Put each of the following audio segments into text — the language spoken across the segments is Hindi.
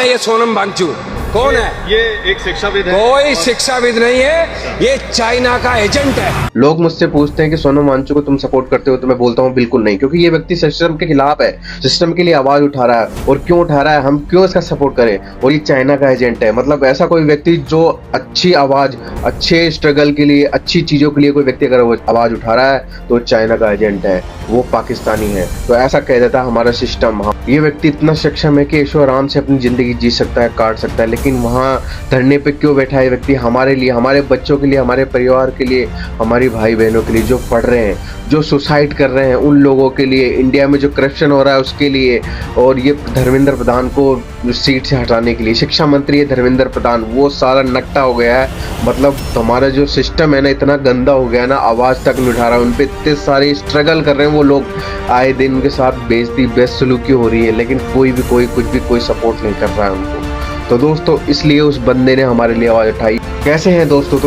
है ये सोनम वांगचुक? कौन है ये? एक शिक्षाविद है। कोई शिक्षाविद नहीं है, ये चाइना का एजेंट है। लोग मुझसे पूछते हैं कि सोनम वांगचुक को तुम सपोर्ट करते हो, तो मैं बोलता हूँ बिल्कुल नहीं, क्योंकि ये व्यक्ति सिस्टम के खिलाफ है, सिस्टम के लिए आवाज उठा रहा है। और क्यों उठा रहा है, हम क्यों इसका सपोर्ट करें? और ये चाइना का एजेंट है। मतलब ऐसा कोई व्यक्ति जो अच्छी आवाज, अच्छे स्ट्रगल के लिए, अच्छी चीजों के लिए कोई व्यक्ति अगर वो आवाज उठा रहा है तो चाइना का एजेंट है, वो पाकिस्तानी है। तो ऐसा कह देता है हमारा सिस्टम। ये व्यक्ति इतना सक्षम है कि ऐशो आराम से अपनी जिंदगी जी सकता है, काट सकता है, लेकिन वहाँ धरने पे क्यों बैठा है व्यक्ति? हमारे लिए, हमारे बच्चों के लिए, हमारे परिवार के लिए, हमारी भाई बहनों के लिए जो पढ़ रहे हैं, जो सुसाइड कर रहे हैं, उन लोगों के लिए, इंडिया में जो करप्शन हो रहा है उसके लिए। और ये धर्मेंद्र प्रधान को सीट से हटाने के लिए, शिक्षा मंत्री है धर्मेंद्र प्रधान, वो सारा नकटा हो गया है। मतलब हमारा जो सिस्टम है ना, इतना गंदा हो गया है ना, आवाज तक नहीं उठा रहा। उन पे इतने सारे स्ट्रगल कर रहे हैं वो लोग, आए दिन उनके साथ बेइज्जती, बेसलूकी हो रही है, लेकिन कोई सपोर्ट नहीं कर रहा है उनको। तो दोस्तों इसलिए उस बंदे ने हमारे लिए आवाज उठाई। कैसे हैं दोस्तों?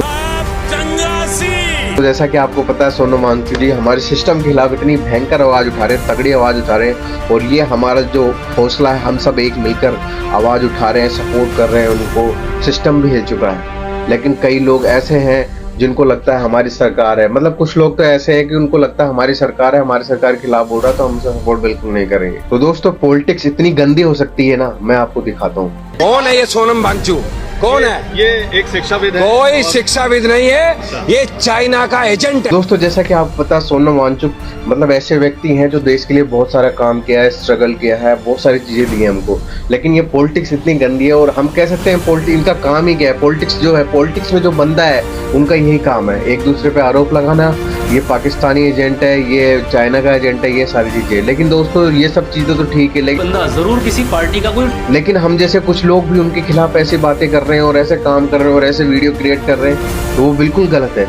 तो जैसा कि आपको पता है, सोनम वांगचुक जी हमारे सिस्टम के खिलाफ इतनी भयंकर आवाज उठा रहे हैं, तगड़ी आवाज उठा रहे हैं। और ये हमारा जो हौसला है, हम सब एक मिलकर आवाज उठा रहे हैं, सपोर्ट कर रहे हैं उनको। सिस्टम भी हिल चुका है, लेकिन कई लोग ऐसे हैं जिनको लगता है हमारी सरकार है। मतलब कुछ लोग तो ऐसे हैं कि उनको लगता है हमारी सरकार है, हमारी सरकार के खिलाफ बोल रहा है तो हम उसे सपोर्ट बिल्कुल नहीं करेंगे। तो दोस्तों पॉलिटिक्स इतनी गंदी हो सकती है ना, मैं आपको दिखाता हूँ। कौन है ये सोनम वांगचुक? कौन है ये? एक शिक्षाविद है। कोई शिक्षाविद नहीं है, ये चाइना का एजेंट है। दोस्तों जैसा कि आपको पता है, सोनम वांगचुक मतलब ऐसे व्यक्ति हैं जो देश के लिए बहुत सारा काम किया है, स्ट्रगल किया है, बहुत सारी चीजें दी हैं हमको। लेकिन ये पॉलिटिक्स इतनी गंदी है, और हम कह सकते हैं पॉलिटिक्स, इनका काम ही क्या है? पॉलिटिक्स जो है, पॉलिटिक्स में जो बंदा है उनका यही काम है, एक दूसरे पे आरोप लगाना, ये पाकिस्तानी एजेंट है, ये चाइना का एजेंट है, ये सारी चीजें। लेकिन दोस्तों ये सब चीजें तो ठीक है, लेकिन बंदा जरूर किसी पार्टी का कोई, लेकिन हम जैसे कुछ लोग भी उनके खिलाफ ऐसी बातें कर रहे हैं और ऐसे काम कर रहे हैं और ऐसे वीडियो क्रिएट कर रहे हैं, तो वो बिल्कुल गलत है।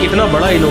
इतना बड़ा ही लोग।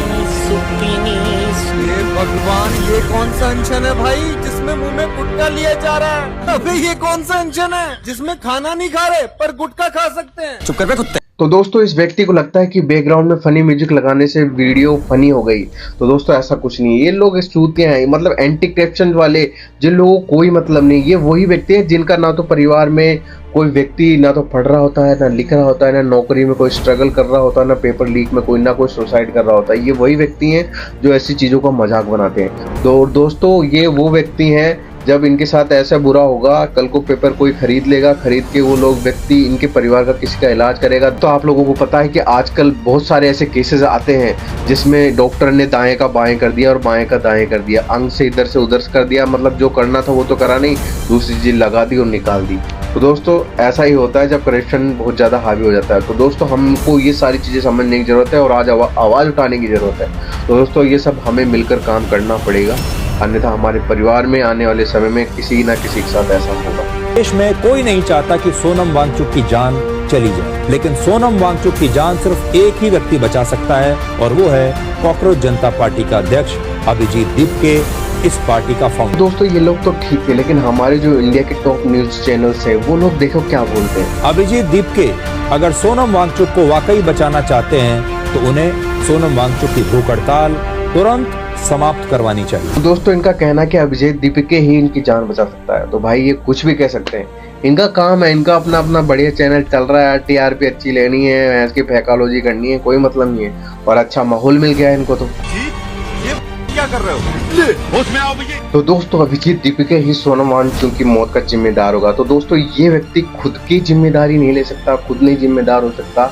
ये भगवान, ये कौन सा अनशन है भाई जिसमें मुंह में गुटखा लिया जा रहा है? अबे ये कौन सा अनशन है जिसमें खाना नहीं खा रहे पर गुटखा खा सकते हैं? चुप कर बे कुत्ते। तो दोस्तों इस व्यक्ति को लगता है कि बैकग्राउंड में फनी म्यूजिक लगाने से वीडियो फनी हो गई। तो दोस्तों ऐसा कुछ नहीं है, ये लोग चूतियां हैं, मतलब एंटी करप्शन वाले, जिन लोगों को कोई मतलब नहीं। ये वही व्यक्ति है जिनका ना तो परिवार में कोई व्यक्ति ना तो पढ़ रहा होता है, ना लिख रहा होता है, ना नौकरी में कोई स्ट्रगल कर रहा होता है, ना पेपर लीक में कोई ना कोई सुसाइड कर रहा होता है। ये वही व्यक्ति हैं जो ऐसी चीज़ों का मजाक बनाते हैं। तो दोस्तों ये वो व्यक्ति हैं, जब इनके साथ ऐसा बुरा होगा, कल को पेपर कोई खरीद लेगा, खरीद के वो लोग व्यक्ति इनके परिवार का किसी का इलाज करेगा। तो आप लोगों को पता है कि आजकल बहुत सारे ऐसे केसेस आते हैं जिसमें डॉक्टर ने दाएं का बाएं कर दिया और बाएं का दाएं कर दिया, अंग से इधर से उधर कर दिया, मतलब जो करना था वो तो करा नहीं, दूसरी चीज लगा दी और निकाल दी। तो दोस्तों ऐसा ही होता है जब करप्शन बहुत ज़्यादा हावी हो जाता है। तो दोस्तों हमको ये सारी चीज़ें समझने की ज़रूरत है और आज आवाज़ उठाने की ज़रूरत है। तो दोस्तों ये सब हमें मिलकर काम करना पड़ेगा, अन्यथा हमारे परिवार में आने वाले समय में किसी न किसी के साथ ऐसा होगा। देश में कोई नहीं चाहता कि सोनम वांगचुक की जान चली जाए, लेकिन सोनम वांगचुक की जान सिर्फ एक ही व्यक्ति बचा सकता है, और वो है कॉकरोच जनता पार्टी का अध्यक्ष अभिजीत दीपके, इस पार्टी का फाउंडर। दोस्तों ये लोग तो ठीक है, लेकिन हमारे जो इंडिया के टॉप न्यूज चैनल्स हैं वो लोग देखो क्या बोलते हैं। अभिजीत दीपके अगर सोनम वांगचुक को वाकई बचाना चाहते हैं तो उन्हें सोनम वांगचुक की भूख हड़ताल तुरंत समाप्त करवानी चाहिए। तो दोस्तों इनका कहना है कि अभिजीत दीपके ही इनकी जान बचा सकता है। तो भाई ये कुछ भी कह सकते हैं, इनका काम है, इनका अपना अपना बढ़िया चैनल चल रहा है, टीआरपी अच्छी लेनी है, इसकी फैकालॉजी करनी है, कोई मतलब नहीं है, और अच्छा माहौल मिल गया है इनको। तो क्या कर रहे हो? होश में आओ भैया। तो दोस्तों अभिजीत दीपके ही सोनम वांगचुक की मौत का जिम्मेदार होगा। तो दोस्तों ये व्यक्ति खुद की जिम्मेदारी नहीं ले सकता, खुद नहीं जिम्मेदार हो सकता,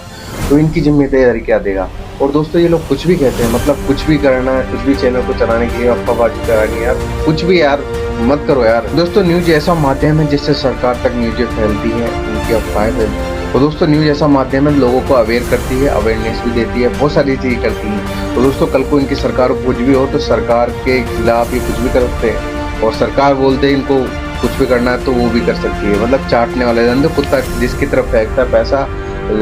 तो इनकी जिम्मेदारी क्या देगा? और दोस्तों ये लोग कुछ भी कहते हैं, मतलब कुछ भी करना है, कुछ भी चैनल को चलाने के लिए अफवाहबाजी करानी है, यार कुछ भी यार मत करो यार। दोस्तों न्यूज ऐसा माध्यम है जिससे सरकार तक न्यूज़ें फैलती है, उनकी अफवाहें फैलती है। तो दोस्तों न्यूज ऐसा माध्यम है, लोगों को अवेयर करती है, अवेयरनेस भी देती है, बहुत सारी चीजें करती है। तो दोस्तों कल को इनकी सरकार कुछ भी हो तो सरकार के खिलाफ ये कुछ भी कर सकते हैं, और सरकार बोलते हैं इनको कुछ भी करना है तो वो भी कर सकती है। मतलब चाटने वाले धंधे, कुत्ता जिसकी तरफ फेंकता है पैसा,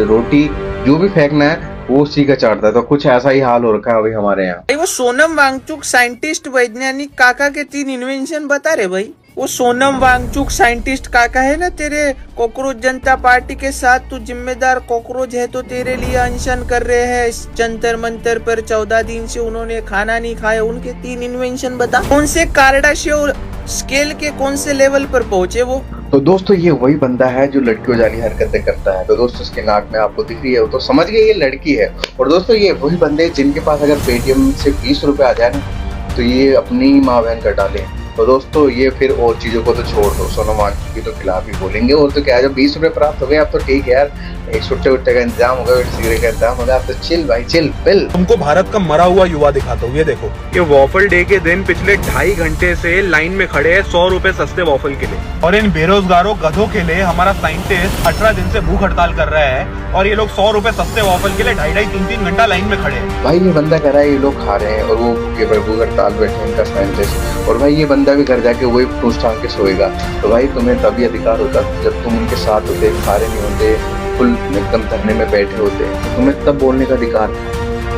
रोटी, जो भी फेंकना है वो उसी का चाटता है। तो कुछ ऐसा ही हाल हो रखा है अभी हमारे यहाँ। वो सोनम वांगचुक साइंटिस्ट वैज्ञानिक काका के 3 इन्वेंशन बता रहे भाई। वो सोनम वांगचुक साइंटिस्ट काका है ना तेरे कॉकरोच जनता पार्टी के साथ, तू जिम्मेदार कॉकरोच है तो तेरे लिए अनशन कर रहे हैं जंतर मंतर पर 14 दिन से उन्होंने खाना नहीं खाया। उनके 3 इन्वेंशन बता, कौन से कार्डाशियो स्केल के कौन से लेवल पर पहुंचे वो? तो दोस्तों ये वही बंदा है जो लड़कियों जाली हरकतें करता है। तो दोस्तों इसके नाक में आपको दिख रही है तो समझ गए ये लड़की है। और दोस्तों ये वही बंदे जिनके पास अगर पेटीएम से 20 रुपए आ जाए ना तो ये अपनी माँ बहन कर डाले। तो दोस्तों ये फिर और चीजों को तो छोड़ दो, सोनम वांगचुक की तो खिलाफ ही बोलेंगे। और तो क्या है, जब 20 रुपए प्राप्त हो गए अब तो ठीक है यार, एक छुट्टे उट्टे का इंतजाम होगा, सिगरेट का इंतजाम होगा, अब तो चिल भाई चिल बिल। तुमको भारत का मरा हुआ युवा दिखाता हूँ, ये देखो। ये वॉफल डे के दिन पिछले 2.5 घंटे से लाइन में खड़े हैं 100 रुपए सस्ते वॉफल के लिए। और इन बेरोजगारों गधों के लिए हमारा साइंटिस्ट 18 दिन से भूख हड़ताल कर रहा है और ये लोग 100 रुपए सस्ते वॉफल के लिए 2.5 3 घंटा लाइन में खड़े हैं। भाई ये बंदा कह रहा है ये लोग खा रहे हैं और वो भूख हड़ताल बैठे इनका साइंटिस्ट। और भाई ये बंदा भी घर जाके वही टूस टांग के सोएगा। तो भाई तुम्हें तभी अधिकार होता जब तुम उनके साथ होते, खा रहे नहीं होते, फुल एकदम धरने में बैठे होते, तो तुम्हें तब बोलने का अधिकार।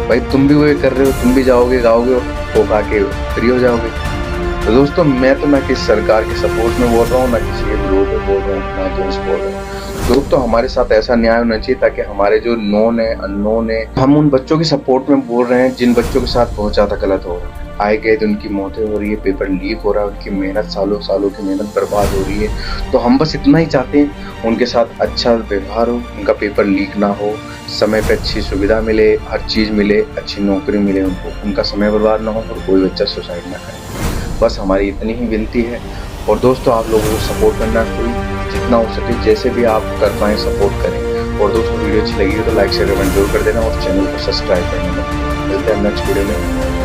भाई तुम भी वही कर रहे हो, तुम भी जाओगे गाओगे और वो खा के फ्री हो जाओगे। तो दोस्तों मैं तो ना किसी सरकार के सपोर्ट में बोल रहा हूँ, ना किसी के विरोध में बोल रहा हूँ, ना जेंट्स बोल रहा हूँ। दोस्तों हमारे साथ ऐसा न्याय होना चाहिए ताकि हमारे जो नोन है अननोन है, हम उन बच्चों के सपोर्ट में बोल रहे हैं जिन बच्चों के साथ बहुत ज्यादा गलत हो रहा है। आए गए तो उनकी मौतें हो रही है, पेपर लीक हो रहा है, उनकी मेहनत सालों सालों की मेहनत बर्बाद हो रही है। तो हम बस इतना ही चाहते हैं उनके साथ अच्छा व्यवहार हो, उनका पेपर लीक ना हो, समय पे अच्छी सुविधा मिले, हर चीज़ मिले, अच्छी नौकरी मिले उनको, उनका समय बर्बाद ना हो और कोई बच्चा सुसाइड ना करे। बस हमारी इतनी ही विनती है। और दोस्तों आप लोगों को सपोर्ट करना, कोई जितना हो सके जैसे भी आप कर पाएँ सपोर्ट करें। और दोस्तों वीडियो अच्छी लगी हो तो लाइक शेयर कमेंट जरूर कर देना और चैनल को सब्सक्राइब करना। मिलते हैं नेक्स्ट वीडियो में।